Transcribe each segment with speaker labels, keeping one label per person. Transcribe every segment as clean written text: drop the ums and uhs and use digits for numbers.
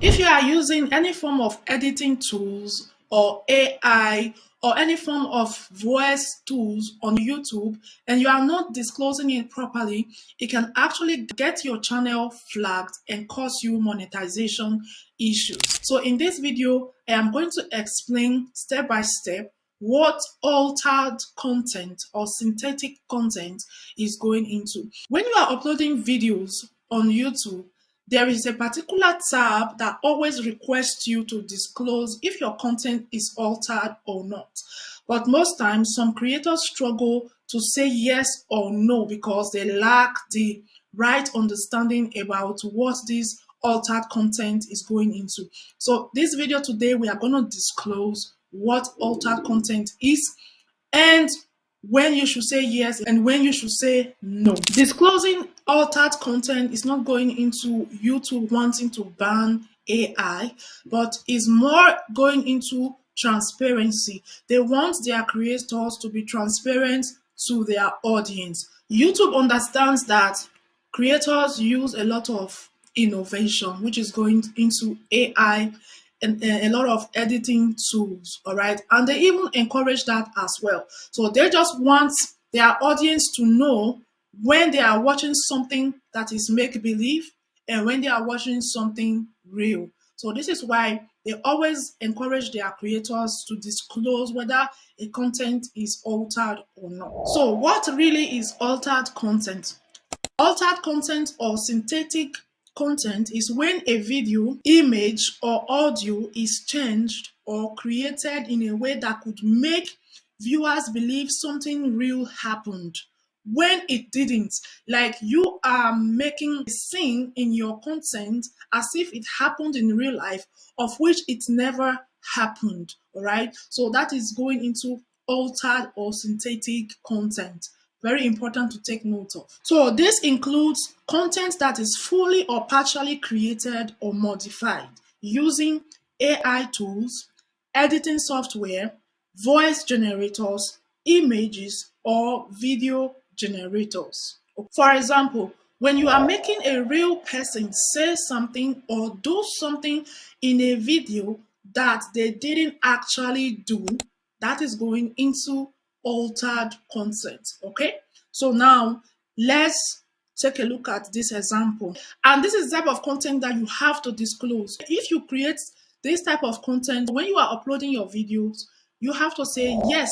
Speaker 1: If you are using any form of editing tools or AI or any form of voice tools on YouTube and you are not disclosing it properly, it can actually get your channel flagged and cause you monetization issues. So in this video, I am going to explain step by step what altered content or synthetic content is going into. When you are uploading videos on YouTube, there is a particular tab that always requests you to disclose if your content is altered or not. But most times, some creators struggle to say yes or no because they lack the right understanding about what this altered content is going into. So this video today, we are going to disclose what altered content is and when you should say yes and when you should say no. Disclosing altered content is not going into YouTube wanting to ban AI, but is more going into transparency. They want their creators to be transparent to their audience. YouTube understands that creators use a lot of innovation, which is going into AI and a lot of editing tools, all right? And they even encourage that as well. So they just want their audience to know when they are watching something that is make-believe and when they are watching something real. So this is why they always encourage their creators to disclose whether a content is altered or not. So what really is altered content? Altered content or synthetic content is when a video, image, or audio is changed or created in a way that could make viewers believe something real happened when it didn't. Like you are making a scene in your content as if it happened in real life, of which it never happened. All right. So that is going into altered or synthetic content. Very important to take note of. So this includes content that is fully or partially created or modified using AI tools, editing software, voice generators, images, or video generators. For example, when you are making a real person say something or do something in a video that they didn't actually do, that is going into altered content. Okay, so now let's take a look at this example. And this is the type of content that you have to disclose. If you create this type of content, when you are uploading your videos, you have to say, yes,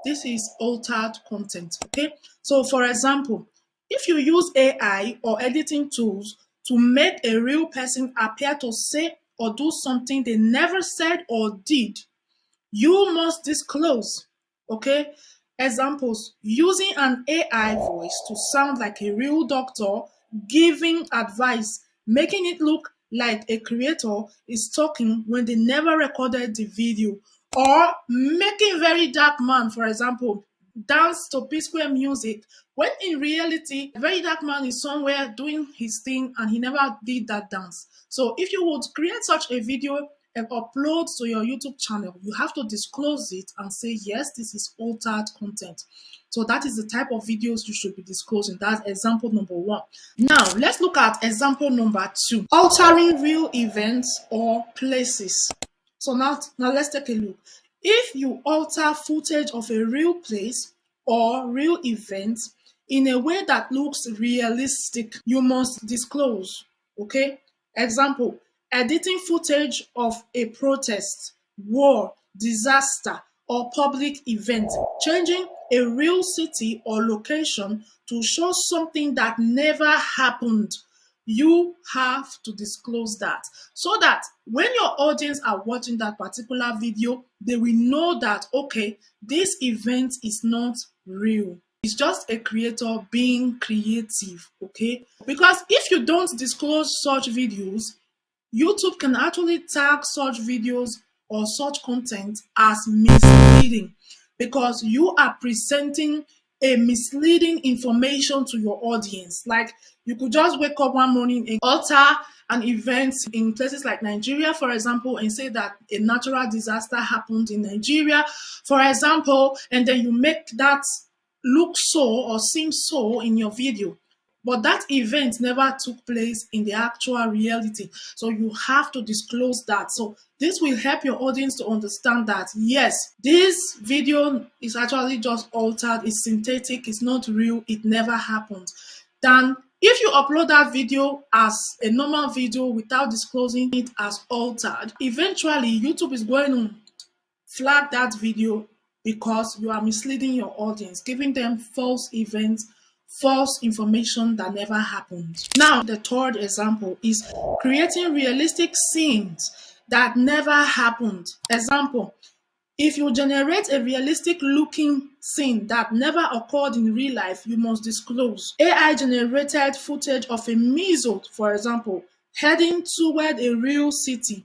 Speaker 1: this is altered content. Okay, so for example, if you use AI or editing tools to make a real person appear to say or do something they never said or did, you must disclose. Okay, examples: using an AI voice to sound like a real doctor giving advice, making it look like a creator is talking when they never recorded the video, or making very dark man, for example, dance to P-Square music when in reality very dark man is somewhere doing his thing and he never did that dance. So if you would create such a video and upload to your YouTube channel, you have to disclose it and say, yes, this is altered content. So that is the type of videos you should be disclosing. That's example number one. Now, let's look at example number two, altering real events or places. So now let's take a look. If you alter footage of a real place or real event in a way that looks realistic, you must disclose. Okay? Example: editing footage of a protest, war, disaster, or public event, changing a real city or location to show something that never happened. You have to disclose that so that when your audience are watching that particular video, they will know that, okay, this event is not real. It's just a creator being creative, okay? Because if you don't disclose such videos, YouTube can actually tag such videos or such content as misleading because you are presenting a misleading information to your audience. Like you could just wake up one morning and alter an event in places like Nigeria, for example, and say that a natural disaster happened in Nigeria, for example, and then you make that look so or seem so in your video. but that event never took place in the actual reality. So you have to disclose that. So this will help your audience to understand that yes, this video is actually just altered, it's synthetic, it's not real, it never happened. Then if you upload that video as a normal video without disclosing it as altered, eventually YouTube is going to flag that video because you are misleading your audience, giving them false events, false information that never happened. Now, the third example is creating realistic scenes that never happened. Example, if you generate a realistic looking scene that never occurred in real life, you must disclose. AI generated footage of a missile, for example, heading toward a real city.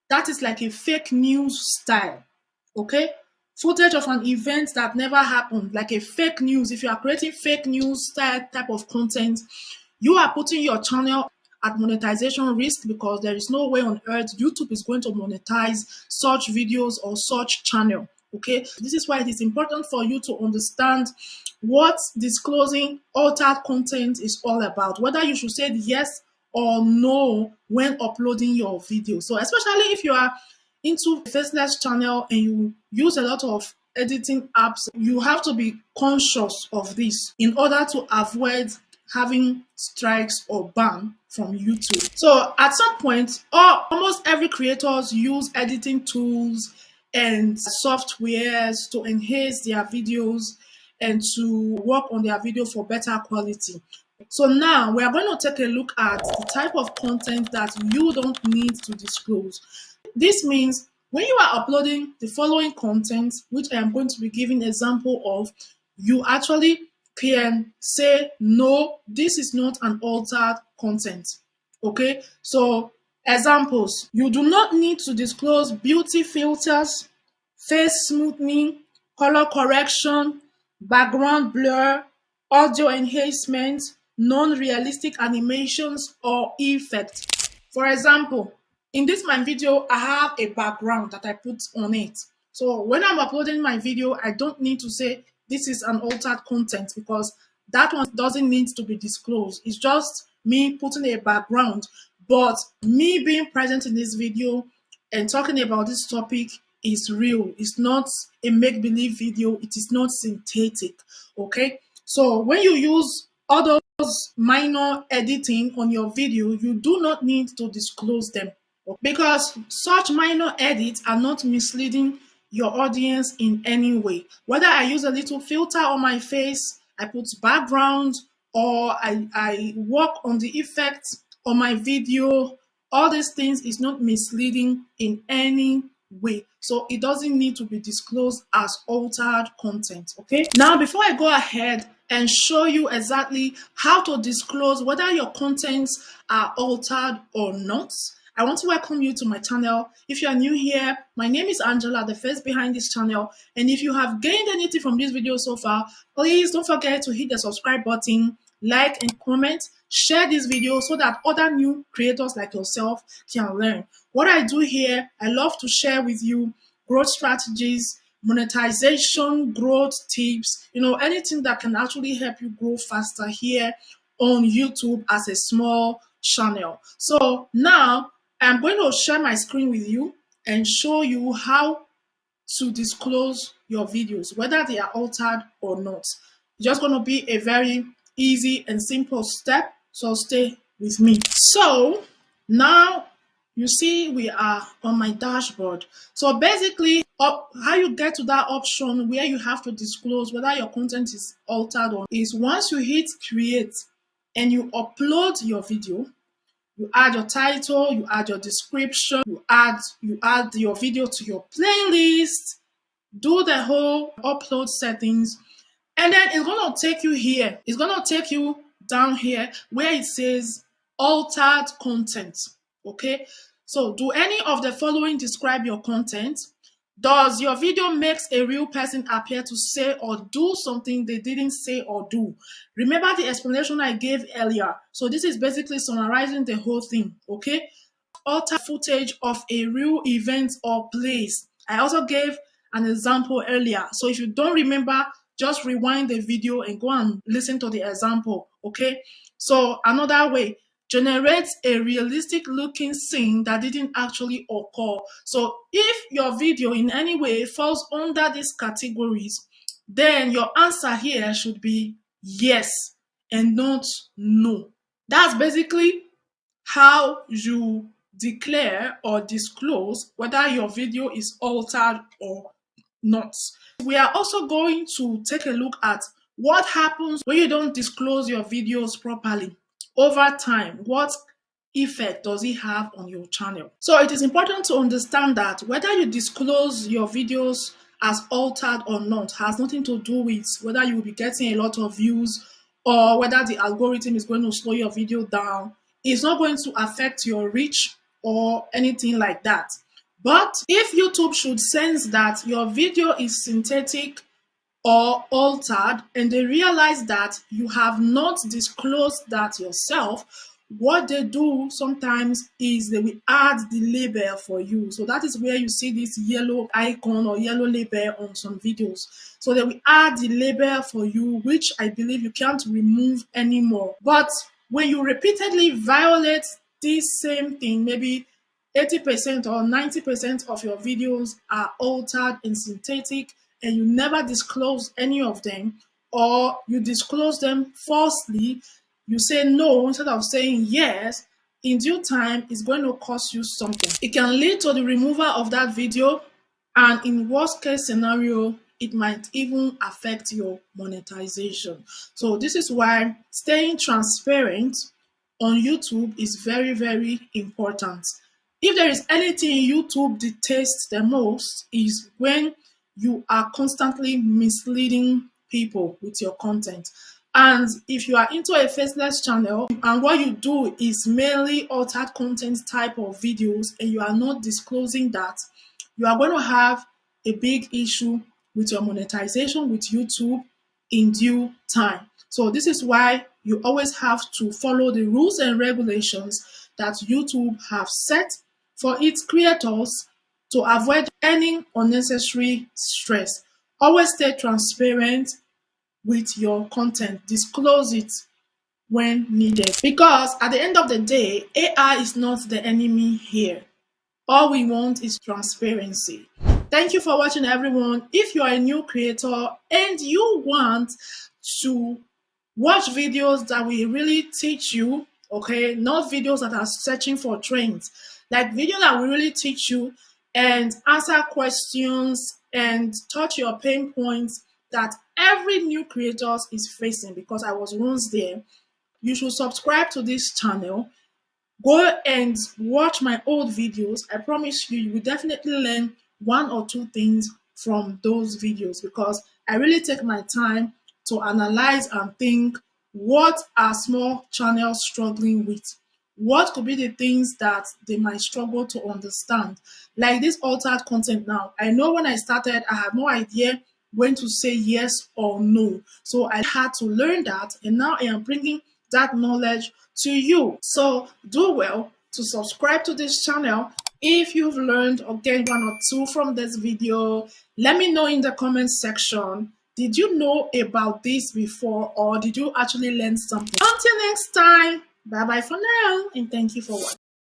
Speaker 1: That is like a fake news style. Okay, footage of an event that never happened, like a fake news. If you are creating fake news style type of content, you are putting your channel at monetization risk, because there is no way on earth YouTube is going to monetize such videos or such channel. Okay, this is why it is important for you to understand what disclosing altered content is all about, whether you should say yes or no when uploading your video. So especially if you are into Faceless channel and you use a lot of editing apps, you have to be conscious of this in order to avoid having strikes or ban from YouTube. So at some point, almost every creators use editing tools and softwares to enhance their videos and to work on their video for better quality. So now we are going to take a look at the type of content that you don't need to disclose. This means when you are uploading the following content, which I am going to be giving example of, you actually can say, no, this is not an altered content. Okay, so examples, you do not need to disclose beauty filters, face smoothing, color correction, background blur, audio enhancement, non-realistic animations or effects. For example, in this my video, I have a background that I put on it. So when I'm uploading my video, I don't need to say this is an altered content, because that one doesn't need to be disclosed. It's just me putting a background, but me being present in this video and talking about this topic is real. It's not a make-believe video. It is not synthetic. Okay, so when you use all those minor editing on your video, you do not need to disclose them, because such minor edits are not misleading your audience in any way. Whether I use a little filter on my face, I put background, or I work on the effects on my video, all these things is not misleading in any way. So it doesn't need to be disclosed as altered content. Okay, now before I go ahead and show you exactly how to disclose whether your contents are altered or not, I want to welcome you to my channel. If you are new here, my name is Angela, the face behind this channel. And if you have gained anything from this video so far, please don't forget to hit the subscribe button, like and comment, share this video so that other new creators like yourself can learn. What I do here, I love to share with you growth strategies, monetization, growth tips, anything that can actually help you grow faster here on YouTube as a small channel. So now I'm going to share my screen with you and show you how to disclose your videos, whether they are altered or not. It's just going to be a very easy and simple step, so stay with me. So now you see we are on my dashboard. So basically, how you get to that option where you have to disclose whether your content is altered or is once you hit create and you upload your video. You add your title, you add your description, you add your video to your playlist, do the whole upload settings, and then it's going to take you here. It's going to take you down here where it says altered content. Okay, so do any of the following describe your content? Does your video makes a real person appear to say or do something they didn't say or do? Remember the explanation I gave earlier. So this is basically summarizing the whole thing, okay? Alter footage of a real event or place. I also gave an example earlier. So if you don't remember, just rewind the video and go and listen to the example, okay? So another way, generates a realistic looking scene that didn't actually occur. So if your video in any way falls under these categories, then your answer here should be yes and not no. That's basically how you declare or disclose whether your video is altered or not. We are also going to take a look at what happens when you don't disclose your videos properly over time. What effect does it have on your channel? So it is important to understand that whether you disclose your videos as altered or not has nothing to do with whether you will be getting a lot of views or whether the algorithm is going to slow your video down. It's not going to affect your reach or anything like that. But if YouTube should sense that your video is synthetic or altered and they realize that you have not disclosed that yourself, what they do sometimes is they will add the label for you. So that is where you see this yellow icon or yellow label on some videos. So they will add the label for you, which I believe you can't remove anymore. But when you repeatedly violate this same thing, maybe 80% or 90% of your videos are altered and synthetic, and you never disclose any of them, or you disclose them falsely, you say no instead of saying yes, in due time, it's going to cost you something. It can lead to the removal of that video, and in worst case scenario, it might even affect your monetization. So this is why staying transparent on YouTube is very, very important. If there is anything YouTube detests the most is when you are constantly misleading people with your content. And if you are into a faceless channel and what you do is mainly altered content type of videos and you are not disclosing that, you are going to have a big issue with your monetization with YouTube in due time. So this is why you always have to follow the rules and regulations that YouTube have set for its creators to avoid any unnecessary stress. Always stay transparent with your content. Disclose it when needed. Because at the end of the day, AI is not the enemy here. All we want is transparency. Thank you for watching, everyone. If you are a new creator and you want to watch videos that will really teach you, okay, not videos that are searching for trends, like videos that will really teach you and answer questions and touch your pain points that every new creator is facing, because I was once there, you should subscribe to this channel. Go and watch my old videos. I promise you, you will definitely learn one or two things from those videos, because I really take my time to analyze and think, what are small channels struggling with? What could be the things that they might struggle to understand? Like this altered content now. I know when I started, I had no idea when to say yes or no. So I had to learn that, and now I am bringing that knowledge to you. So do well to subscribe to this channel. If you've learned or gained one or two from this video, let me know in the comment section. Did you know about this before, or did you actually learn something? Until next time, bye bye for now, and thank you for watching.